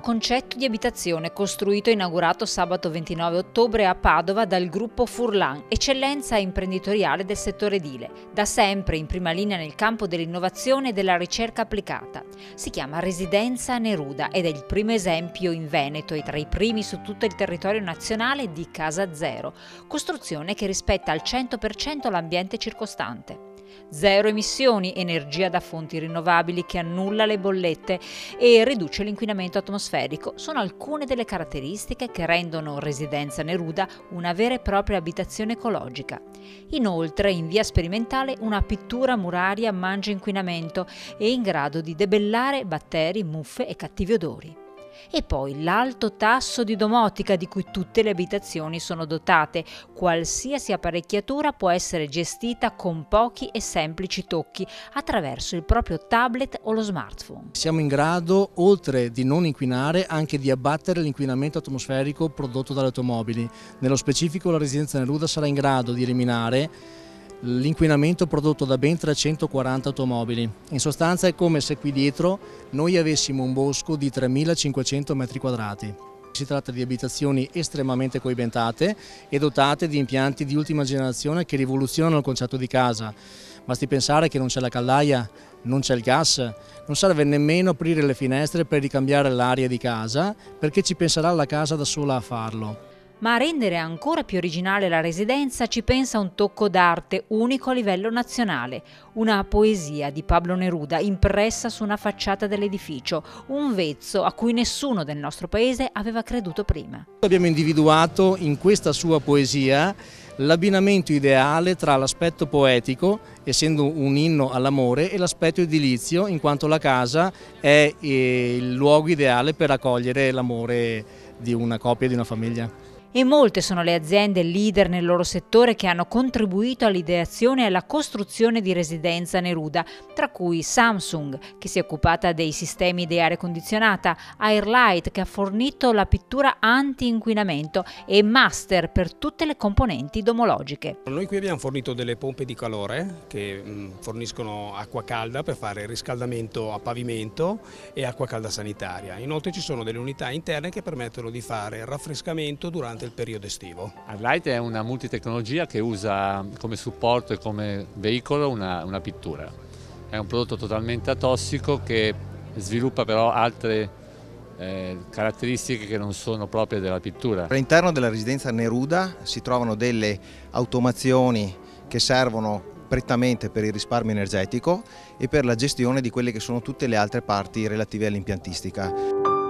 concetto di abitazione costruito e inaugurato sabato 29 ottobre a Padova dal gruppo Furlan, eccellenza imprenditoriale del settore edile, da sempre in prima linea nel campo dell'innovazione e della ricerca applicata. Si chiama Residenza Neruda ed è il primo esempio in Veneto e tra i primi su tutto il territorio nazionale di Casa Zero, costruzione che rispetta al 100% l'ambiente circostante. Zero emissioni, energia da fonti rinnovabili che annulla le bollette e riduce l'inquinamento atmosferico sono alcune delle caratteristiche che rendono Residenza Neruda una vera e propria abitazione ecologica. Inoltre, in via sperimentale, una pittura muraria mangia inquinamento e è in grado di debellare batteri, muffe e cattivi odori. E poi l'alto tasso di domotica di cui tutte le abitazioni sono dotate. Qualsiasi apparecchiatura può essere gestita con pochi e semplici tocchi attraverso il proprio tablet o lo smartphone. Siamo in grado, oltre di non inquinare, anche di abbattere l'inquinamento atmosferico prodotto dalle automobili. Nello specifico la Residenza Neruda sarà in grado di eliminare l'inquinamento prodotto da ben 340 automobili. In sostanza è come se qui dietro noi avessimo un bosco di 3.500 metri quadrati. Si tratta di abitazioni estremamente coibentate e dotate di impianti di ultima generazione che rivoluzionano il concetto di casa. Basti pensare che non c'è la caldaia, non c'è il gas, non serve nemmeno aprire le finestre per ricambiare l'aria di casa, perché ci penserà la casa da sola a farlo. Ma a rendere ancora più originale la residenza ci pensa un tocco d'arte unico a livello nazionale, una poesia di Pablo Neruda impressa su una facciata dell'edificio, un vezzo a cui nessuno del nostro paese aveva creduto prima. Abbiamo individuato in questa sua poesia l'abbinamento ideale tra l'aspetto poetico, essendo un inno all'amore, e l'aspetto edilizio, in quanto la casa è il luogo ideale per accogliere l'amore di una coppia e di una famiglia. E molte sono le aziende leader nel loro settore che hanno contribuito all'ideazione e alla costruzione di Residenza Neruda, tra cui Samsung, che si è occupata dei sistemi di aria condizionata, Airlight, che ha fornito la pittura anti-inquinamento, e Master per tutte le componenti domologiche. Noi qui abbiamo fornito delle pompe di calore che forniscono acqua calda per fare riscaldamento a pavimento e acqua calda sanitaria. Inoltre ci sono delle unità interne che permettono di fare raffrescamento durante il periodo estivo. Airlight è una multitecnologia che usa come supporto e come veicolo una pittura. È un prodotto totalmente atossico che sviluppa però altre caratteristiche che non sono proprie della pittura. All'interno della Residenza Neruda si trovano delle automazioni che servono prettamente per il risparmio energetico e per la gestione di quelle che sono tutte le altre parti relative all'impiantistica.